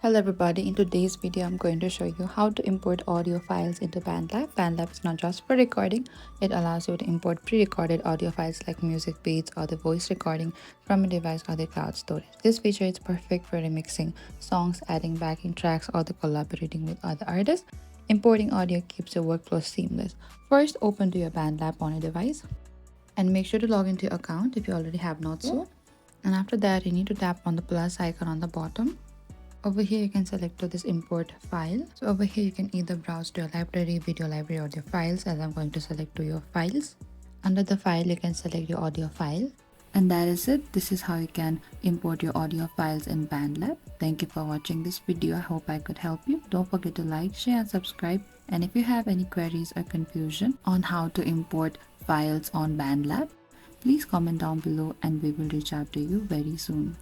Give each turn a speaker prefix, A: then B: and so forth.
A: Hello everybody, in today's video I'm going to show you how to import audio files into BandLab. BandLab is not just for recording, it allows you to import pre-recorded audio files like music beats or the voice recording from a device or the cloud storage. This feature is perfect for remixing songs, adding backing tracks or the collaborating with other artists. Importing audio keeps your workflow seamless. First, open to your BandLab on your device and make sure to log into your account if you already have not so. And after that, you need to tap on the plus icon on the bottom. Over here, you can select to this import file. So over here, you can either browse to your library, video library, or your files, as I'm going to select to your files. Under the file, you can select your audio file. And that is it. This is how you can import your audio files in BandLab. Thank you for watching this video. I hope I could help you. Don't forget to like, share, and subscribe. And if you have any queries or confusion on how to import files on BandLab, please comment down below and we will reach out to you very soon.